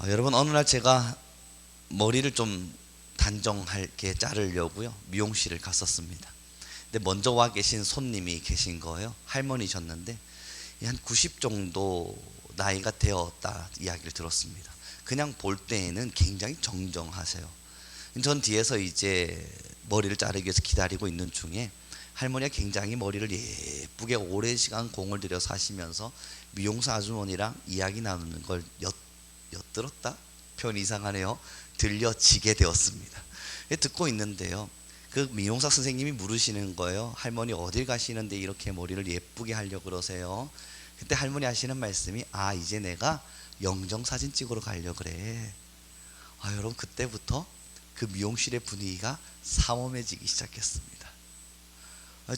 여러분, 어느 날 제가 머리를 좀 단정하게 자르려고요 미용실을 갔었습니다. 근데 먼저 와 계신 손님이 계신 거예요. 할머니셨는데 한 90 정도 나이가 되었다 이야기를 들었습니다. 그냥 볼 때에는 굉장히 정정하세요. 전 뒤에서 이제 머리를 자르기 위해서 기다리고 있는 중에 할머니가 굉장히 머리를 예쁘게 오랜 시간 공을 들여서 하시면서 미용사 아주머니랑 이야기 나누는 걸 엿들었다? 표현 이상하네요. 들려지게 되었습니다. 듣고 있는데요, 그 미용사 선생님이 물으시는 거예요. 할머니 어딜 가시는데 이렇게 머리를 예쁘게 하려고 그러세요? 그때 할머니 하시는 말씀이, 이제 내가 영정사진 찍으러 가려고 그래. 여러분, 그때부터 그 미용실의 분위기가 삼엄해지기 시작했습니다.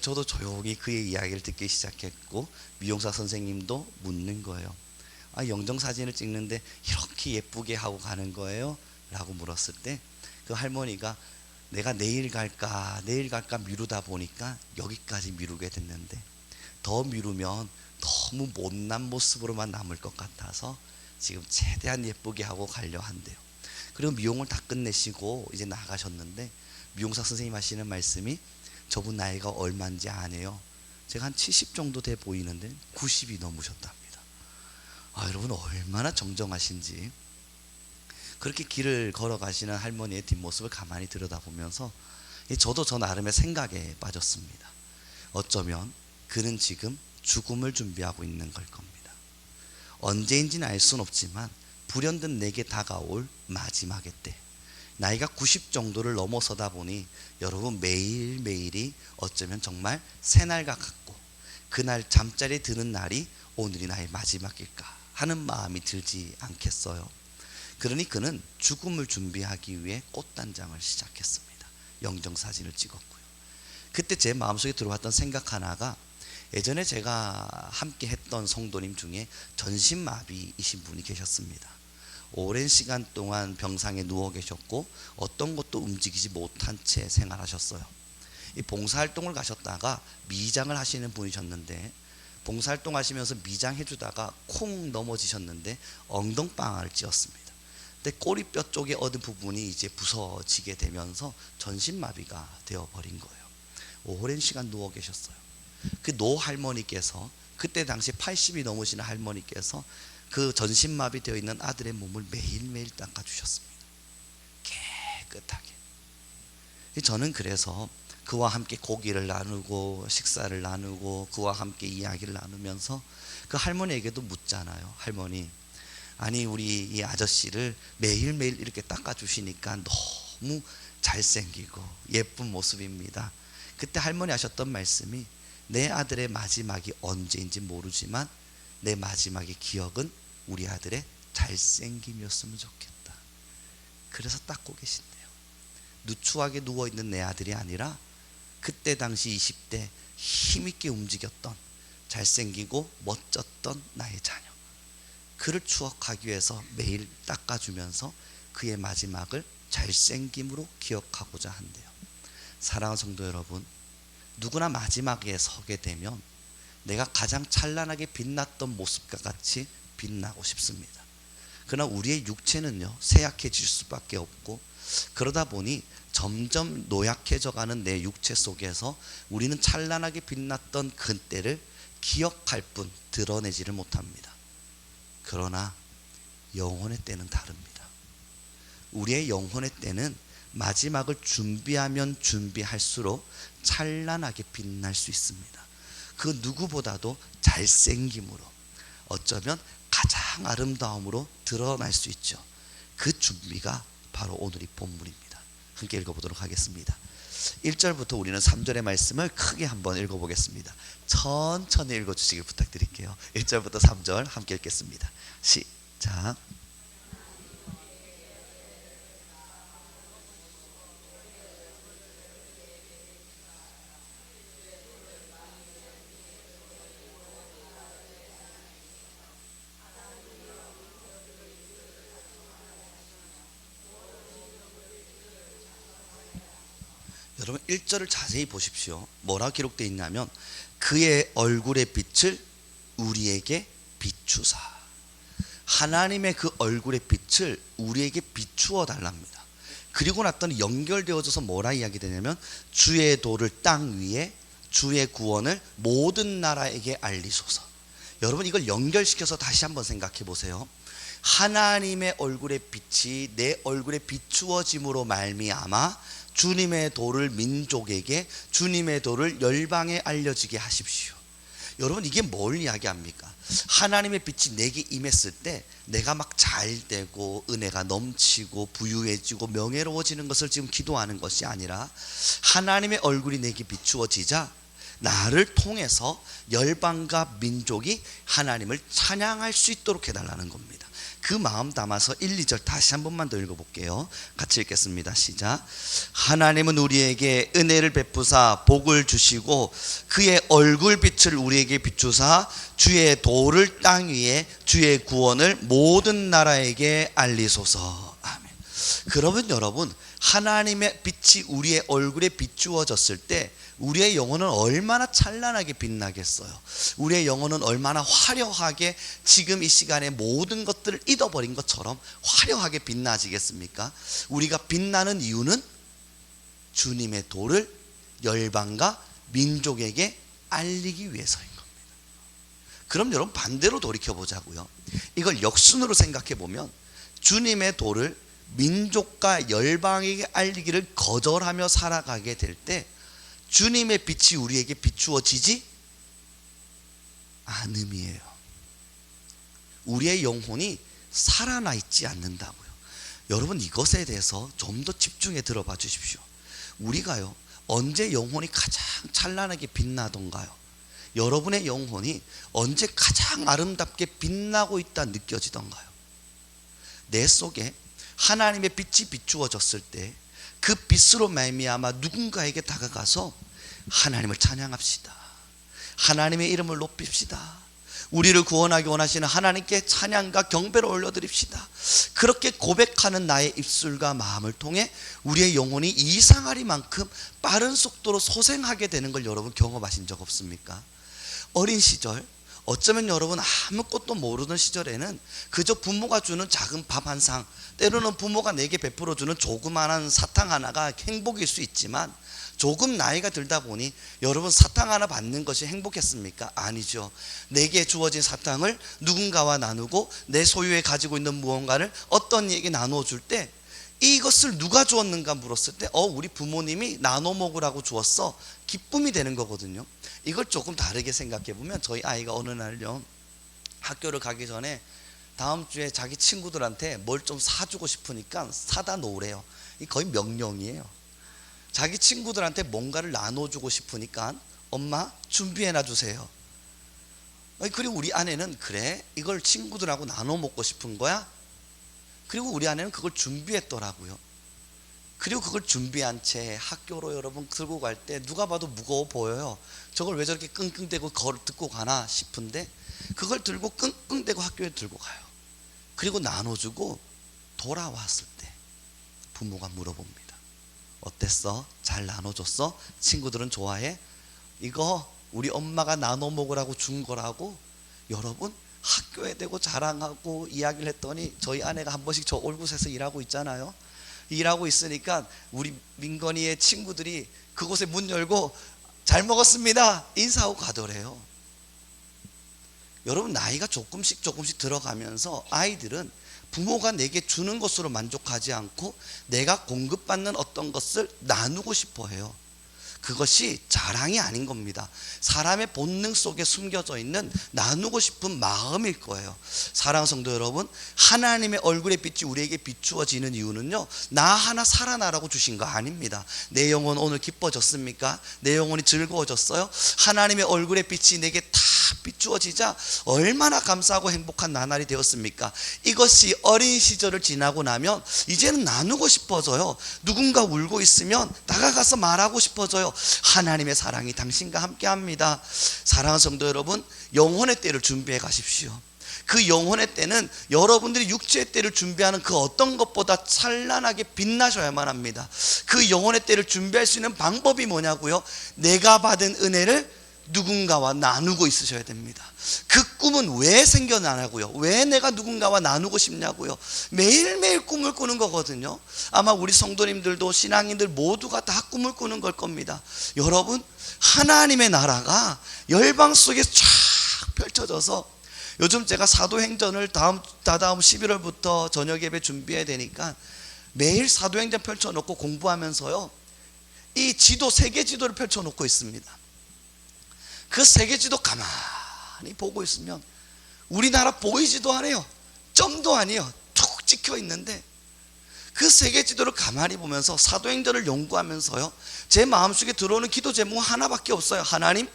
저도 조용히 그의 이야기를 듣기 시작했고, 미용사 선생님도 묻는 거예요. 영정사진을 찍는데 이렇게 예쁘게 하고 가는 거예요? 라고 물었을 때 그 할머니가 내가 내일 갈까 미루다 보니까 여기까지 미루게 됐는데, 더 미루면 너무 못난 모습으로만 남을 것 같아서 지금 최대한 예쁘게 하고 가려 한대요. 그리고 미용을 다 끝내시고 이제 나가셨는데 미용사 선생님 하시는 말씀이, 저분 나이가 얼마인지 아네요. 제가 한 70 정도 돼 보이는데 90이 넘으셨답니다. 여러분, 얼마나 정정하신지. 그렇게 길을 걸어가시는 할머니의 뒷모습을 가만히 들여다보면서 저도 저 나름의 생각에 빠졌습니다. 어쩌면 그는 지금 죽음을 준비하고 있는 걸 겁니다. 언제인지는 알 수는 없지만 불현듯 내게 다가올 마지막의 때, 나이가 90 정도를 넘어서다 보니 여러분, 매일매일이 어쩌면 정말 새날과 같고, 그날 잠자리에 드는 날이 오늘이 나의 마지막일까 하는 마음이 들지 않겠어요? 그러니 그는 죽음을 준비하기 위해 꽃단장을 시작했습니다. 영정사진을 찍었고요. 그때 제 마음속에 들어왔던 생각 하나가, 예전에 제가 함께 했던 성도님 중에 전신마비이신 분이 계셨습니다. 오랜 시간 동안 병상에 누워 계셨고 어떤 것도 움직이지 못한 채 생활하셨어요. 이 봉사활동을 가셨다가 미장을 하시는 분이셨는데, 봉사활동 하시면서 미장해 주다가 콩 넘어지셨는데 엉덩방아를 찧었습니다. 근데 꼬리뼈 쪽에 얻은 부분이 이제 부서지게 되면서 전신마비가 되어버린 거예요. 오랜 시간 누워 계셨어요. 그 노 할머니께서, 그때 당시 80이 넘으시는 할머니께서 그 전신마비 되어 있는 아들의 몸을 매일매일 닦아주셨습니다. 깨끗하게. 저는 그래서 그와 함께 고기를 나누고 식사를 나누고 그와 함께 이야기를 나누면서 그 할머니에게도 묻잖아요. 할머니, 아니 우리 이 아저씨를 매일매일 이렇게 닦아주시니까 너무 잘생기고 예쁜 모습입니다. 그때 할머니 하셨던 말씀이, 내 아들의 마지막이 언제인지 모르지만 내 마지막의 기억은 우리 아들의 잘생김이었으면 좋겠다. 그래서 닦고 계신대요. 누추하게 누워있는 내 아들이 아니라 그때 당시 20대 힘있게 움직였던, 잘생기고 멋졌던 나의 자녀, 그를 추억하기 위해서 매일 닦아주면서 그의 마지막을 잘생김으로 기억하고자 한대요. 사랑하는 성도 여러분, 누구나 마지막에 서게 되면 내가 가장 찬란하게 빛났던 모습과 같이 빛나고 싶습니다. 그러나 우리의 육체는요, 쇠약해질 수밖에 없고, 그러다 보니 점점 노약해져가는 내 육체 속에서 우리는 찬란하게 빛났던 그때를 기억할 뿐 드러내지를 못합니다. 그러나 영혼의 때는 다릅니다. 우리의 영혼의 때는 마지막을 준비하면 준비할수록 찬란하게 빛날 수 있습니다. 그 누구보다도 잘생김으로, 어쩌면 가장 아름다움으로 드러날 수 있죠. 그 준비가 바로 오늘의 본문입니다. 함께 읽어보도록 하겠습니다. 1절부터 우리는 3절의 말씀을 크게 한번 읽어보겠습니다. 천천히 읽어주시길 부탁드릴게요. 1절부터 3절 함께 읽겠습니다. 시작. 여러분, 1절을 자세히 보십시오. 뭐라고 기록되어 있냐면, 그의 얼굴의 빛을 우리에게 비추사. 하나님의 그 얼굴의 빛을 우리에게 비추어 달랍니다. 그리고 났더니 연결되어져서 뭐라 이야기되냐면 주의 도를 땅 위에 주의 구원을 모든 나라에게 알리소서. 여러분 이걸 연결시켜서 다시 한번 생각해 보세요. 하나님의 얼굴의 빛이 내 얼굴에 비추어짐으로 말미암아 주님의 도를 민족에게, 주님의 도를 열방에 알려지게 하십시오. 여러분 이게 뭘 이야기합니까? 하나님의 빛이 내게 임했을 때 내가 막 잘되고 은혜가 넘치고 부유해지고 명예로워지는 것을 지금 기도하는 것이 아니라 하나님의 얼굴이 내게 비추어지자 나를 통해서 열방과 민족이 하나님을 찬양할 수 있도록 해달라는 겁니다. 그 마음 담아서 1, 2절 다시 한 번만 더 읽어볼게요. 같이 읽겠습니다. 시작. 하나님은 우리에게 은혜를 베푸사 복을 주시고 그의 얼굴빛을 우리에게 비추사 주의 도를 땅 위에 주의 구원을 모든 나라에게 알리소서. 아멘. 그러면 여러분 하나님의 빛이 우리의 얼굴에 비추어졌을 때 우리의 영혼은 얼마나 찬란하게 빛나겠어요. 우리의 영혼은 얼마나 화려하게 지금 이 시간에 모든 것들을 잊어버린 것처럼 화려하게 빛나지겠습니까? 우리가 빛나는 이유는 주님의 도를 열방과 민족에게 알리기 위해서인 겁니다. 그럼 여러분 반대로 돌이켜보자고요. 이걸 역순으로 생각해보면 주님의 도를 민족과 열방에게 알리기를 거절하며 살아가게 될 때 주님의 빛이 우리에게 비추어지지 않음이에요. 우리의 영혼이 살아나 있지 않는다고요. 여러분 이것에 대해서 좀 더 집중해 들어봐 주십시오. 우리가요 언제 영혼이 가장 찬란하게 빛나던가요? 여러분의 영혼이 언제 가장 아름답게 빛나고 있다 느껴지던가요? 내 속에 하나님의 빛이 비추어졌을 때 그 빛으로 말미암아 누군가에게 다가가서 하나님을 찬양합시다. 하나님의 이름을 높입시다. 우리를 구원하기 원하시는 하나님께 찬양과 경배를 올려드립시다. 그렇게 고백하는 나의 입술과 마음을 통해 우리의 영혼이 이상하리만큼 빠른 속도로 소생하게 되는 걸 여러분 경험하신 적 없습니까? 어린 시절 어쩌면 여러분 아무것도 모르는 시절에는 그저 부모가 주는 작은 밥 한 상, 때로는 부모가 내게 베풀어주는 조그마한 사탕 하나가 행복일 수 있지만 조금 나이가 들다 보니 여러분 사탕 하나 받는 것이 행복했습니까? 아니죠. 내게 주어진 사탕을 누군가와 나누고 내 소유에 가지고 있는 무언가를 어떤 이에게 나누어 줄 때 이것을 누가 주었는가 물었을 때 우리 부모님이 나눠 먹으라고 주었어. 기쁨이 되는 거거든요. 이걸 조금 다르게 생각해 보면 저희 아이가 어느 날요 학교를 가기 전에 다음 주에 자기 친구들한테 뭘 좀 사주고 싶으니까 사다 놓으래요. 이 거의 명령이에요. 자기 친구들한테 뭔가를 나눠주고 싶으니까 엄마 준비해놔 주세요. 그리고 우리 아내는 그래 이걸 친구들하고 나눠 먹고 싶은 거야? 그리고 우리 아내는 그걸 준비했더라고요. 그리고 그걸 준비한 채 학교로 여러분 들고 갈 때 누가 봐도 무거워 보여요. 저걸 왜 저렇게 끙끙대고 듣고 가나 싶은데 그걸 들고 끙끙대고 학교에 들고 가요. 그리고 나눠주고 돌아왔을 때 부모가 물어봅니다. 어땠어? 잘 나눠줬어? 친구들은 좋아해? 이거 우리 엄마가 나눠 먹으라고 준 거라고 여러분 학교에 대고 자랑하고 이야기를 했더니 저희 아내가 한 번씩 저 올곳에서 일하고 있잖아요. 일하고 있으니까 우리 민건이의 친구들이 그곳에 문 열고 잘 먹었습니다 인사하고 가더래요. 여러분 나이가 조금씩 들어가면서 아이들은 부모가 내게 주는 것으로 만족하지 않고 내가 공급받는 어떤 것을 나누고 싶어 해요. 그것이 자랑이 아닌 겁니다. 사람의 본능 속에 숨겨져 있는 나누고 싶은 마음일 거예요. 사랑하는 성도 여러분, 하나님의 얼굴의 빛이 우리에게 비추어지는 이유는요 나 하나 살아나라고 주신 거 아닙니다. 내 영혼 오늘 기뻐졌습니까? 내 영혼이 즐거워졌어요? 하나님의 얼굴의 빛이 내게 다 비추어지자 얼마나 감사하고 행복한 나날이 되었습니까? 이것이 어린 시절을 지나고 나면 이제는 나누고 싶어져요. 누군가 울고 있으면 다가가서 말하고 싶어져요. 하나님의 사랑이 당신과 함께합니다. 사랑하는 성도 여러분, 영혼의 때를 준비해 가십시오. 그 영혼의 때는 여러분들이 육체의 때를 준비하는 그 어떤 것보다 찬란하게 빛나셔야만 합니다. 그 영혼의 때를 준비할 수 있는 방법이 뭐냐고요? 내가 받은 은혜를 누군가와 나누고 있으셔야 됩니다. 그 꿈은 왜 생겨나냐고요? 왜 내가 누군가와 나누고 싶냐고요? 매일매일 꿈을 꾸는 거거든요. 아마 우리 성도님들도 신앙인들 모두가 다 꿈을 꾸는 걸 겁니다. 여러분, 하나님의 나라가 열방 속에 쫙 펼쳐져서, 요즘 제가 사도행전을 다다음 11월부터 저녁 예배 준비해야 되니까 매일 사도행전 펼쳐놓고 공부하면서요, 이 지도, 세계 지도를 펼쳐놓고 있습니다. 그 세계 지도 가만히 보고 있으면 우리나라 보이지도 않아요. 점도 아니에요. 툭 찍혀 있는데, 그 세계 지도를 가만히 보면서 사도행전을 연구하면서요, 제 마음속에 들어오는 기도 제목은 하나밖에 없어요. 하나님,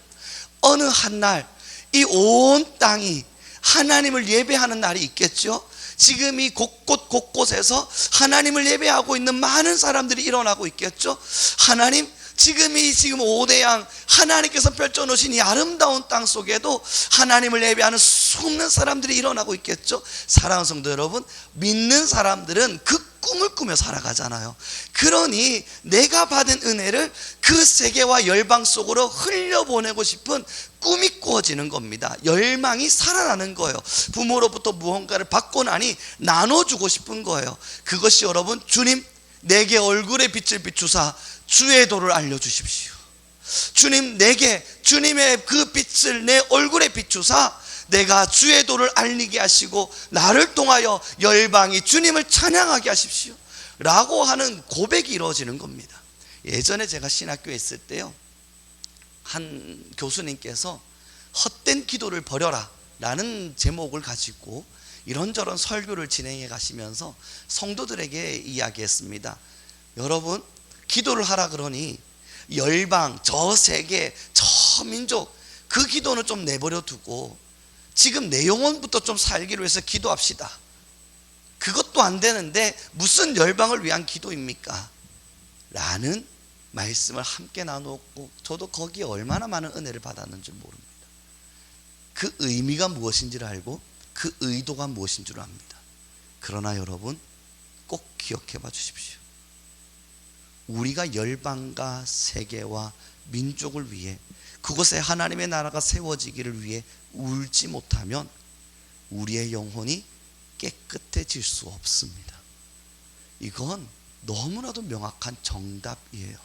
어느 한날 이 온 땅이 하나님을 예배하는 날이 있겠죠. 지금 이 곳곳에서 하나님을 예배하고 있는 많은 사람들이 일어나고 있겠죠. 하나님, 지금 5대양 하나님께서 펼쳐놓으신 이 아름다운 땅 속에도 하나님을 예배하는 수없는 사람들이 일어나고 있겠죠. 사랑하는 성도 여러분, 믿는 사람들은 그 꿈을 꾸며 살아가잖아요. 그러니 내가 받은 은혜를 그 세계와 열방 속으로 흘려보내고 싶은 꿈이 꾸어지는 겁니다. 열망이 살아나는 거예요. 부모로부터 무언가를 받고 나니 나눠주고 싶은 거예요. 그것이 여러분, 주님, 내게 얼굴의 빛을 비추사 주의 도를 알려주십시오. 주님, 내게 주님의 그 빛을 내 얼굴에 비추사 내가 주의 도를 알리게 하시고 나를 통하여 열방이 주님을 찬양하게 하십시오 라고 하는 고백이 이루어지는 겁니다. 예전에 제가 신학교에 있을 때요, 한 교수님께서 헛된 기도를 버려라 라는 제목을 가지고 이런저런 설교를 진행해 가시면서 성도들에게 이야기했습니다. 여러분, 기도를 하라 그러니 열방, 저 세계, 저 민족, 그 기도는 좀 내버려 두고 지금 내 영혼부터 좀 살기로 해서 기도합시다. 그것도 안 되는데 무슨 열방을 위한 기도입니까? 라는 말씀을 함께 나누었고, 저도 거기에 얼마나 많은 은혜를 받았는지 모릅니다. 그 의미가 무엇인지를 알고 그 의도가 무엇인 줄 압니다. 그러나 여러분, 꼭 기억해 봐 주십시오. 우리가 열방과 세계와 민족을 위해, 그곳에 하나님의 나라가 세워지기를 위해 울지 못하면 우리의 영혼이 깨끗해질 수 없습니다. 이건 너무나도 명확한 정답이에요.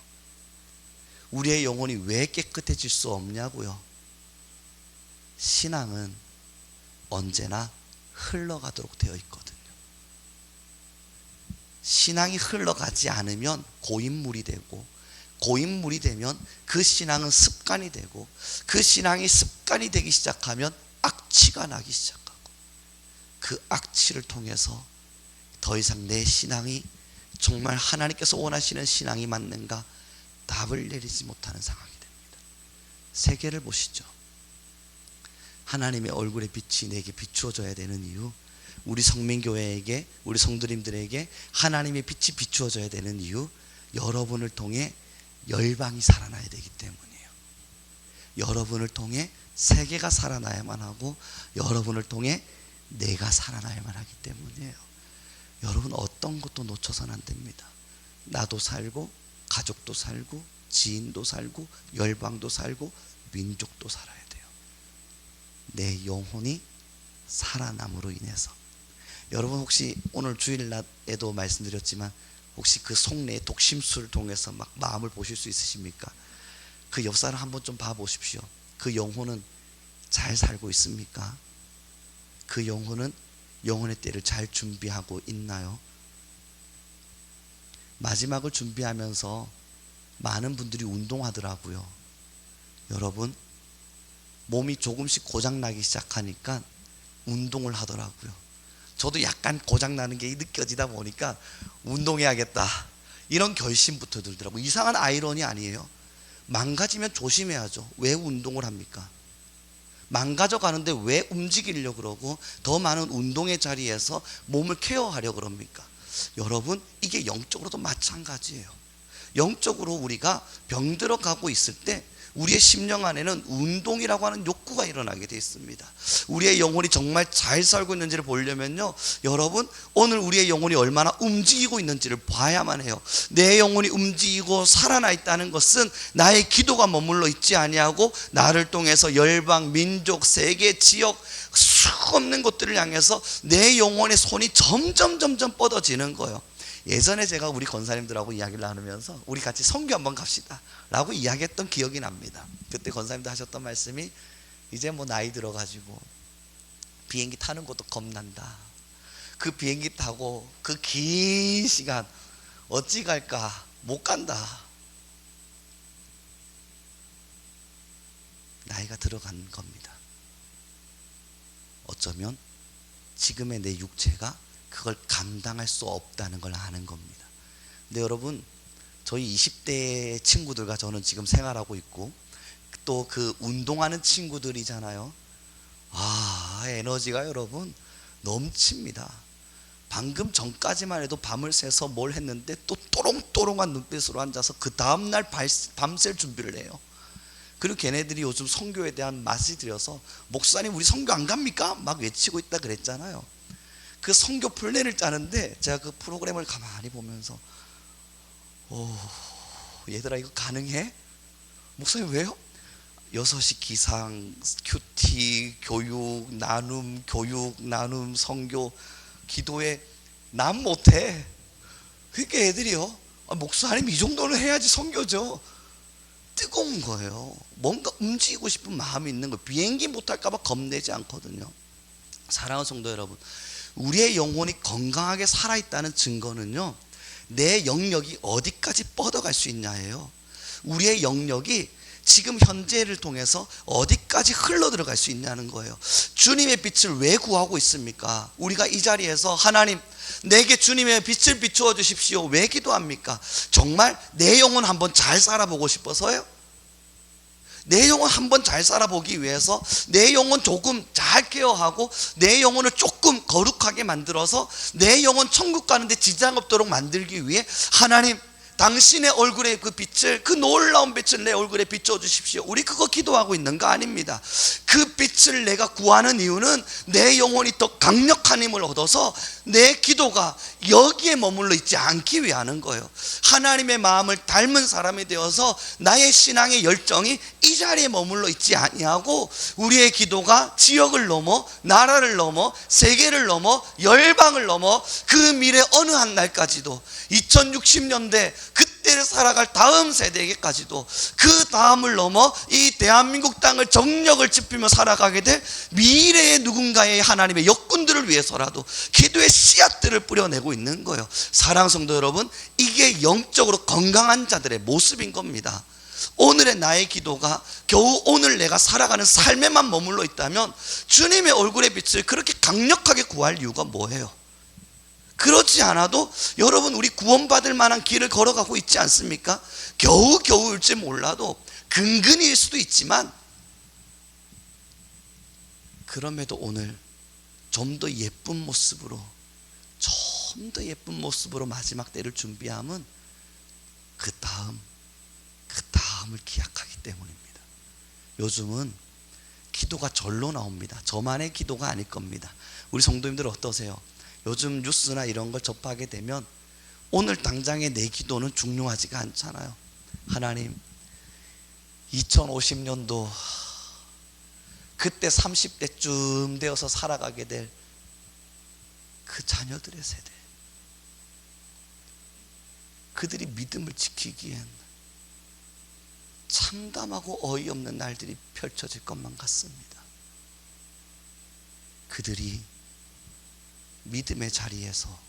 우리의 영혼이 왜 깨끗해질 수 없냐고요? 신앙은 언제나 흘러가도록 되어 있거든요. 신앙이 흘러가지 않으면 고인물이 되고, 고인물이 되면 그 신앙은 습관이 되고, 그 신앙이 습관이 되기 시작하면 악취가 나기 시작하고, 그 악취를 통해서 더 이상 내 신앙이 정말 하나님께서 원하시는 신앙이 맞는가 답을 내리지 못하는 상황이 됩니다. 세계를 보시죠. 하나님의 얼굴의 빛이 내게 비추어져야 되는 이유, 우리 성민교회에게, 우리 성도님들에게 하나님의 빛이 비추어져야 되는 이유, 여러분을 통해 열방이 살아나야 되기 때문이에요. 여러분을 통해 세계가 살아나야만 하고, 여러분을 통해 내가 살아나야만 하기 때문이에요. 여러분, 어떤 것도 놓쳐서는 안 됩니다. 나도 살고, 가족도 살고, 지인도 살고, 열방도 살고, 민족도 살아야 돼요. 내 영혼이 살아남으로 인해서. 여러분, 혹시 오늘 주일날에도 말씀드렸지만 혹시 그 속내의 독심술을 통해서 막 마음을 보실 수 있으십니까? 그 옆 사람 한번 좀 봐보십시오. 그 영혼은 잘 살고 있습니까? 그 영혼은 영혼의 때를 잘 준비하고 있나요? 마지막을 준비하면서 많은 분들이 운동하더라고요. 여러분, 몸이 조금씩 고장나기 시작하니까 운동을 하더라고요. 저도 약간 고장나는 게 느껴지다 보니까 운동해야겠다, 이런 결심부터 들더라고요. 이상한 아이러니 아니에요? 망가지면 조심해야죠. 왜 운동을 합니까? 망가져 가는데 왜 움직이려고 그러고 더 많은 운동의 자리에서 몸을 케어하려고 그럽니까? 여러분, 이게 영적으로도 마찬가지예요. 영적으로 우리가 병들어 가고 있을 때 우리의 심령 안에는 운동이라고 하는 욕구가 일어나게 되어 있습니다. 우리의 영혼이 정말 잘 살고 있는지를 보려면요, 여러분, 오늘 우리의 영혼이 얼마나 움직이고 있는지를 봐야만 해요. 내 영혼이 움직이고 살아나 있다는 것은 나의 기도가 머물러 있지 아니하고 나를 통해서 열방, 민족, 세계, 지역 수 없는 곳들을 향해서 내 영혼의 손이 점점 뻗어지는 거예요. 예전에 제가 우리 권사님들하고 이야기를 나누면서 우리 같이 선교 한번 갑시다 라고 이야기했던 기억이 납니다. 그때 권사님도 하셨던 말씀이, 이제 뭐 나이 들어가지고 비행기 타는 것도 겁난다. 그 비행기 타고 그 긴 시간 어찌 갈까, 못 간다. 나이가 들어간 겁니다. 어쩌면 지금의 내 육체가 그걸 감당할 수 없다는 걸 아는 겁니다. 근데 여러분, 저희 20대 친구들과 저는 지금 생활하고 있고 또 그 운동하는 친구들이잖아요. 에너지가 여러분 넘칩니다. 방금 전까지만 해도 밤을 새서 뭘 했는데 또 또롱또롱한 눈빛으로 앉아서 그 다음날 밤샐 준비를 해요. 그리고 걔네들이 요즘 선교에 대한 맛이 들여서, 목사님 우리 선교 안 갑니까? 막 외치고 있다 그랬잖아요. 그 선교 플랜을 짜는데 제가 그 프로그램을 가만히 보면서, 얘들아 이거 가능해? 목사님 왜요? 6시 기상, 큐티, 교육, 나눔, 선교, 기도에 난 못해. 그러니까 애들이요, 목사님 이 정도는 해야지 선교죠. 뜨거운 거예요. 뭔가 움직이고 싶은 마음이 있는 거예요. 비행기 못 탈까봐 겁내지 않거든요. 사랑하는 성도 여러분, 우리의 영혼이 건강하게 살아있다는 증거는요, 내 영역이 어디까지 뻗어갈 수 있냐예요. 우리의 영역이 지금 현재를 통해서 어디까지 흘러 들어갈 수 있냐는 거예요. 주님의 빛을 왜 구하고 있습니까? 우리가 이 자리에서 하나님 내게 주님의 빛을 비추어 주십시오 왜 기도합니까? 정말 내 영혼 한번 잘 살아보고 싶어서요? 내 영혼 한번 잘 살아보기 위해서 내 영혼 조금 잘 케어하고 내 영혼을 조금 거룩하게 만들어서 내 영혼 천국 가는데 지장 없도록 만들기 위해, 하나님 당신의 얼굴에 그 빛을, 그 놀라운 빛을 내 얼굴에 비춰주십시오, 우리 그거 기도하고 있는 거 아닙니다. 그 빛을 내가 구하는 이유는 내 영혼이 더 강력한 힘을 얻어서 내 기도가 여기에 머물러 있지 않기 위하는 거예요. 하나님의 마음을 닮은 사람이 되어서 나의 신앙의 열정이 이 자리에 머물러 있지 아니하고 우리의 기도가 지역을 넘어, 나라를 넘어, 세계를 넘어, 열방을 넘어, 그 미래 어느 한 날까지도 2060년대 그때를 살아갈 다음 세대에게까지도, 그 다음을 넘어 이 대한민국 땅을 정력을 지피며 살아가게 될 미래의 누군가의 하나님의 역군들을 위해서라도 기도의 씨앗들을 뿌려내고 있는 거예요. 사랑하는 성도 여러분, 이게 영적으로 건강한 자들의 모습인 겁니다. 오늘의 나의 기도가 겨우 오늘 내가 살아가는 삶에만 머물러 있다면 주님의 얼굴의 빛을 그렇게 강력하게 구할 이유가 뭐예요? 그렇지 않아도 여러분, 우리 구원받을 만한 길을 걸어가고 있지 않습니까? 겨우겨우일지 몰라도, 근근일 수도 있지만, 그럼에도 오늘 좀 더 예쁜 모습으로, 좀 더 예쁜 모습으로 마지막 때를 준비하면 그 다음을 기약하기 때문입니다. 요즘은 기도가 절로 나옵니다. 저만의 기도가 아닐 겁니다. 우리 성도님들 어떠세요? 요즘 뉴스나 이런 걸 접하게 되면 오늘 당장의 내 기도는 중요하지가 않잖아요. 하나님, 2050년도 그때 30대쯤 되어서 살아가게 될 그 자녀들의 세대, 그들이 믿음을 지키기엔 참담하고 어이없는 날들이 펼쳐질 것만 같습니다. 그들이 믿음의 자리에서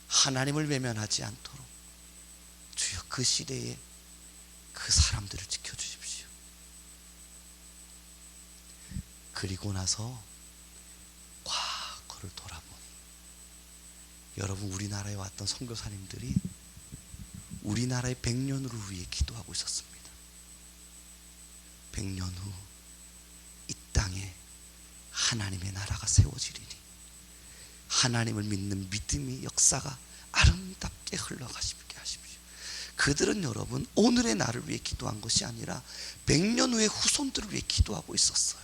하나님을 외면하지 않도록 주여 그 시대에 그 사람들을 지켜주십시오. 그리고 나서 과거를 돌아보니, 여러분, 우리나라에 왔던 선교사님들이 우리나라의 100년을 위해 기도하고 있었습니다. 100년 후 이 땅에 하나님의 나라가 세워지리니 하나님을 믿는 믿음의 역사가 아름답게 흘러가시게 하십시오. 그 그들은 여러분 오늘의 나를 위해 기도한 것이 아니라 100년 후의 후손들을 위해 기도하고 있었어요.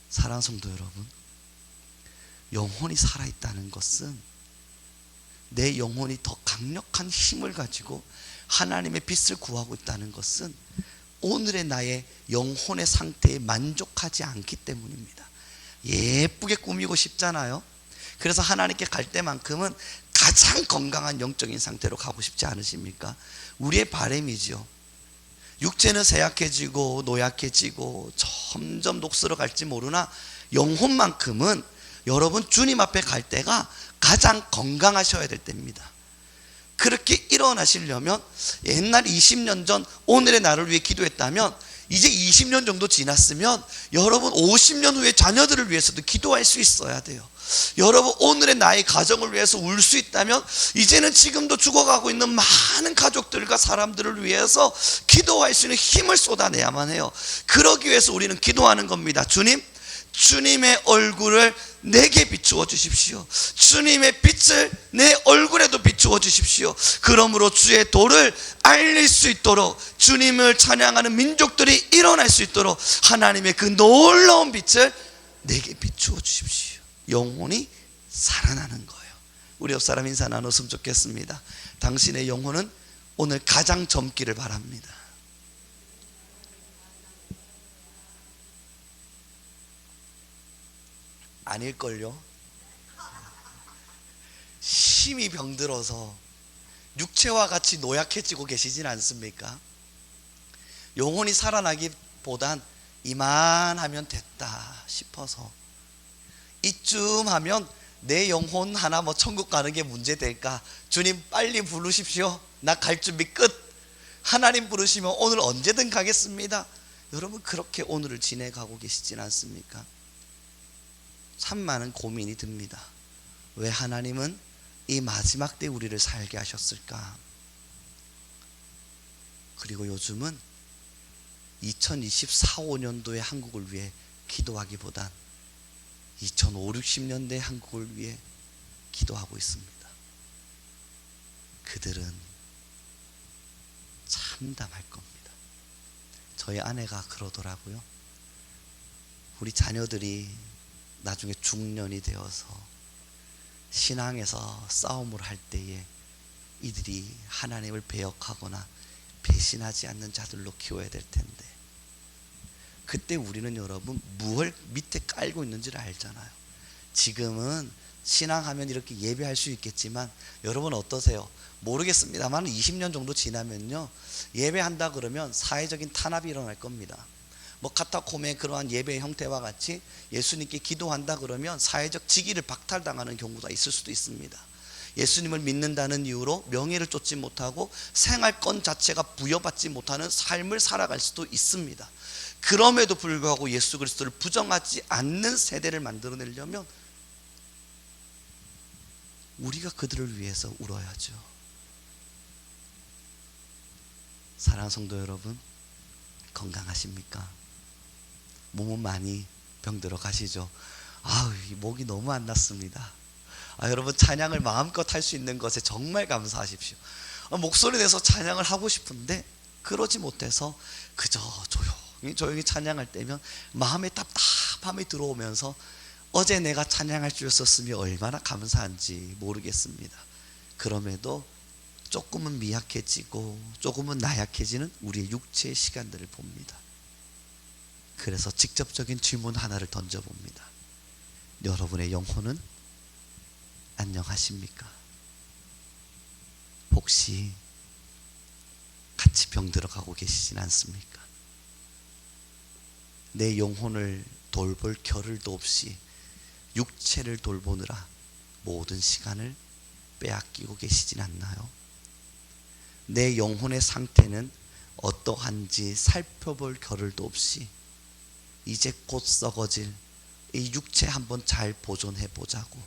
사랑하는 성도 여러분, 영혼이 살아있다는 것은 내 영혼이 더 강력한 힘을 가지고 하나님의 빛을 구하고 있다는 것은 오늘의 나의 영혼의 상태에 만족하지 않기 때문입니다. 예쁘게 꾸미고 싶잖아요. 그래서 하나님께 갈 때만큼은 가장 건강한 영적인 상태로 가고 싶지 않으십니까? 우리의 바람이지요. 육체는 쇠약해지고 노약해지고 점점 녹슬어 갈지 모르나 영혼만큼은 여러분 주님 앞에 갈 때가 가장 건강하셔야 될 때입니다. 그렇게 일어나시려면 옛날 20년 전 오늘의 나를 위해 기도했다면 이제 20년 정도 지났으면 여러분 50년 후에 자녀들을 위해서도 기도할 수 있어야 돼요. 여러분 오늘의 나의 가정을 위해서 울 수 있다면 이제는 지금도 죽어가고 있는 많은 가족들과 사람들을 위해서 기도할 수 있는 힘을 쏟아내야만 해요. 그러기 위해서 우리는 기도하는 겁니다. 주님, 주님의 얼굴을 내게 비추어 주십시오. 주님의 빛을 내 얼굴에도 비추어 주십시오. 그러므로 주의 도를 알릴 수 있도록, 주님을 찬양하는 민족들이 일어날 수 있도록 하나님의 그 놀라운 빛을 내게 비추어 주십시오. 영혼이 살아나는 거예요. 우리 옆 사람 인사 나눴으면 좋겠습니다. 당신의 영혼은 오늘 가장 젊기를 바랍니다. 아닐걸요? 심히 병들어서 육체와 같이 노약해지고 계시진 않습니까? 영혼이 살아나기보단 이만하면 됐다 싶어서 이쯤 하면 내 영혼 하나 뭐 천국 가는 게 문제 될까? 주님 빨리 부르십시오. 나 갈 준비 끝. 하나님 부르시면 오늘 언제든 가겠습니다. 여러분 그렇게 오늘을 지내가고 계시진 않습니까? 참 많은 고민이 듭니다. 왜 하나님은 이 마지막 때 우리를 살게 하셨을까? 그리고 요즘은 2024, 5년도의 한국을 위해 기도하기보단 2050, 60년대 한국을 위해 기도하고 있습니다. 그들은 참담할 겁니다. 저희 아내가 그러더라고요. 우리 자녀들이 나중에 중년이 되어서 신앙에서 싸움을 할 때에 이들이 하나님을 배역하거나 배신하지 않는 자들로 키워야 될 텐데 그때 우리는 여러분 무엇을 밑에 깔고 있는지를 알잖아요. 지금은 신앙하면 이렇게 예배할 수 있겠지만 여러분 어떠세요? 모르겠습니다만 20년 정도 지나면요 예배한다 그러면 사회적인 탄압이 일어날 겁니다. 뭐 카타콤의 그러한 예배의 형태와 같이 예수님께 기도한다 그러면 사회적 직위를 박탈당하는 경우가 있을 수도 있습니다. 예수님을 믿는다는 이유로 명예를 쫓지 못하고 생활권 자체가 부여받지 못하는 삶을 살아갈 수도 있습니다. 그럼에도 불구하고 예수 그리스도를 부정하지 않는 세대를 만들어내려면 우리가 그들을 위해서 울어야죠. 사랑하는 성도 여러분, 건강하십니까? 몸은 많이 병들어 가시죠? 아우, 이 목이 너무 안 났습니다. 여러분 찬양을 마음껏 할 수 있는 것에 정말 감사하십시오. 목소리 내서 찬양을 하고 싶은데 그러지 못해서 그저 조용히 찬양할 때면 마음에 답답함이 들어오면서 어제 내가 찬양할 줄 썼으면 얼마나 감사한지 모르겠습니다. 그럼에도 조금은 미약해지고 조금은 나약해지는 우리의 육체의 시간들을 봅니다. 그래서 직접적인 질문 하나를 던져봅니다. 여러분의 영혼은 안녕하십니까? 혹시 같이 병들어 가고 계시진 않습니까? 내 영혼을 돌볼 겨를도 없이 육체를 돌보느라 모든 시간을 빼앗기고 계시진 않나요? 내 영혼의 상태는 어떠한지 살펴볼 겨를도 없이 이제 곧 썩어질 이 육체 한번 잘 보존해 보자고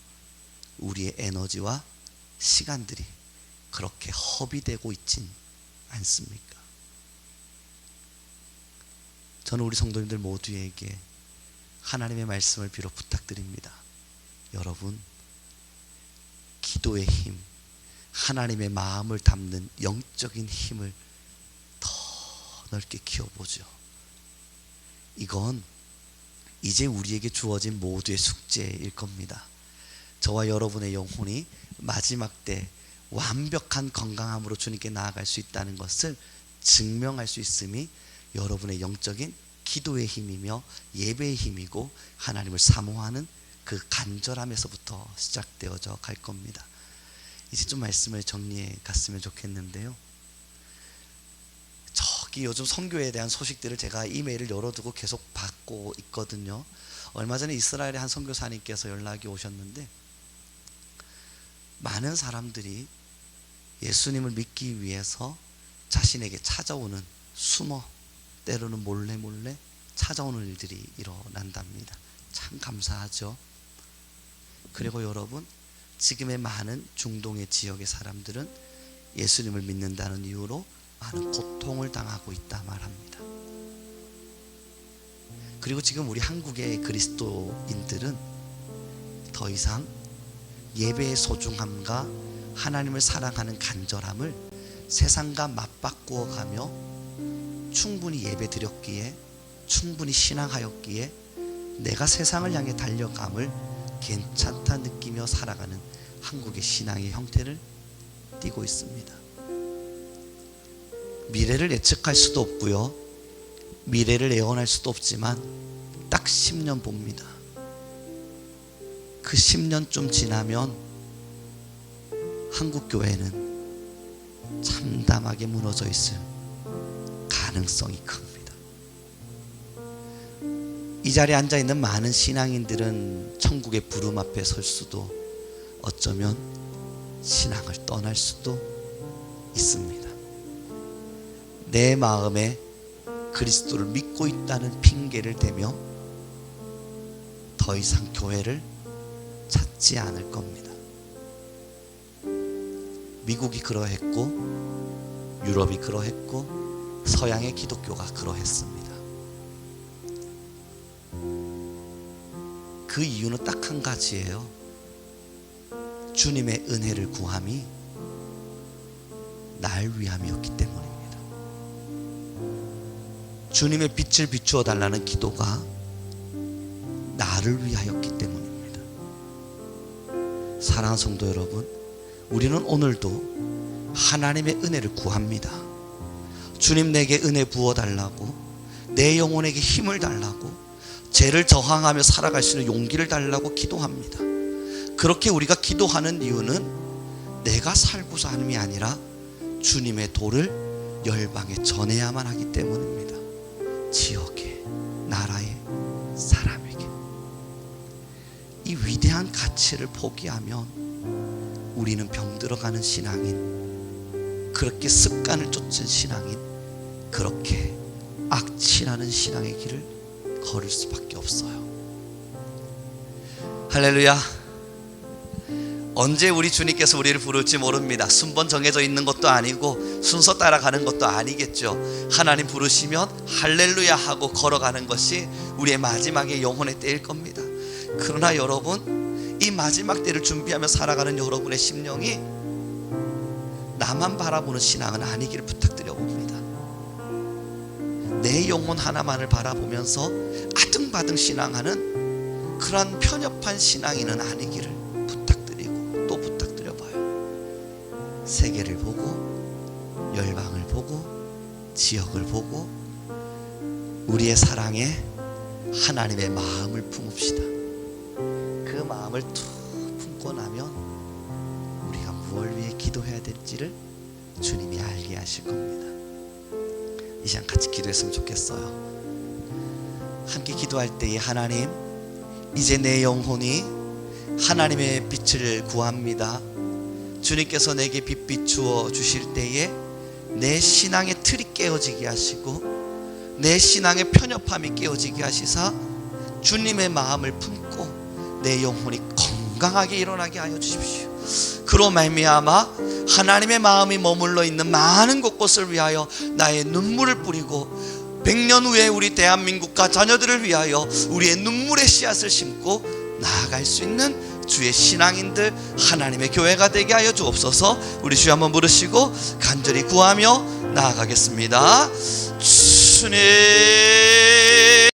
우리의 에너지와 시간들이 그렇게 허비되고 있진 않습니까? 저는 우리 성도님들 모두에게 하나님의 말씀을 비롯 부탁드립니다. 여러분, 기도의 힘, 하나님의 마음을 담는 영적인 힘을 더 넓게 키워보죠. 이건 이제 우리에게 주어진 모두의 숙제일 겁니다. 저와 여러분의 영혼이 마지막 때 완벽한 건강함으로 주님께 나아갈 수 있다는 것을 증명할 수 있음이 여러분의 영적인 기도의 힘이며 예배의 힘이고 하나님을 사모하는 그 간절함에서부터 시작되어져 갈 겁니다. 이제 좀 말씀을 정리해 갔으면 좋겠는데요. 저기 요즘 선교에 대한 소식들을 제가 이메일을 열어두고 계속 받고 있거든요. 얼마 전에 이스라엘의 한 선교사님께서 연락이 오셨는데, 많은 사람들이 예수님을 믿기 위해서 자신에게 찾아오는, 숨어 때로는 몰래 찾아오는 일들이 일어난답니다. 참 감사하죠. 그리고 여러분, 지금의 많은 중동의 지역의 사람들은 예수님을 믿는다는 이유로 많은 고통을 당하고 있다 말합니다. 그리고 지금 우리 한국의 그리스도인들은 더 이상 예배의 소중함과 하나님을 사랑하는 간절함을 세상과 맞바꾸어 가며 충분히 예배 드렸기에, 충분히 신앙하였기에 내가 세상을 향해 달려감을 괜찮다 느끼며 살아가는 한국의 신앙의 형태를 띠고 있습니다. 미래를 예측할 수도 없고요, 미래를 예언할 수도 없지만 딱 10년 봅니다. 그 10년쯤 지나면 한국 교회는 참담하게 무너져 있을 가능성이 큽니다. 이 자리에 앉아있는 많은 신앙인들은 천국의 부름 앞에 설 수도, 어쩌면 신앙을 떠날 수도 있습니다. 내 마음에 그리스도를 믿고 있다는 핑계를 대며 더 이상 교회를 찾지 않을 겁니다. 미국이 그러했고, 유럽이 그러했고, 서양의 기독교가 그러했습니다. 그 이유는 딱 한 가지예요. 주님의 은혜를 구함이 날 위함이었기 때문입니다. 주님의 빛을 비추어 달라는 기도가 나를 위하였기 때문입니다. 사랑하는 성도 여러분, 우리는 오늘도 하나님의 은혜를 구합니다. 주님, 내게 은혜 부어달라고, 내 영혼에게 힘을 달라고, 죄를 저항하며 살아갈 수 있는 용기를 달라고 기도합니다. 그렇게 우리가 기도하는 이유는 내가 살고자 함이 아니라 주님의 도를 열방에 전해야만 하기 때문입니다. 지역에, 나라에, 사람에게. 이 위대한 가치를 포기하면 우리는 병들어가는 신앙인, 그렇게 습관을 쫓은 신앙인, 그렇게 악취나는 신앙의 길을 걸을 수밖에 없어요. 할렐루야. 언제 우리 주님께서 우리를 부를지 모릅니다. 순번 정해져 있는 것도 아니고 순서 따라가는 것도 아니겠죠. 하나님 부르시면 할렐루야 하고 걸어가는 것이 우리의 마지막의 영혼의 때일 겁니다. 그러나 여러분, 이 마지막 때를 준비하며 살아가는 여러분의 심령이 나만 바라보는 신앙은 아니기를 부탁드려 봅니다. 내 영혼 하나만을 바라보면서 아등바등 신앙하는 그런 편협한 신앙인은 아니기를 부탁드리고 또 부탁드려봐요. 세계를 보고, 열방을 보고, 지역을 보고, 우리의 사랑에 하나님의 마음을 품읍시다. 그 마음을 툭 품고 나면 우리가 무엇을 위해 기도해야 될지를 주님이 알게 하실 겁니다. 이 시간 같이 기도했으면 좋겠어요. 함께 기도할 때에, 하나님, 이제 내 영혼이 하나님의 빛을 구합니다. 주님께서 내게 빛 비추어 주실 때에 내 신앙의 틀이 깨어지게 하시고 내 신앙의 편협함이 깨어지게 하시사 주님의 마음을 품고 내 영혼이 건강하게 일어나게 하여 주십시오. 그로 말미암아 하나님의 마음이 머물러 있는 많은 곳곳을 위하여 나의 눈물을 뿌리고 100년 후에 우리 대한민국과 자녀들을 위하여 우리의 눈물의 씨앗을 심고 나아갈 수 있는 주의 신앙인들 하나님의 교회가 되게 하여 주옵소서. 우리 주여 한번 부르시고 간절히 구하며 나아가겠습니다. 주님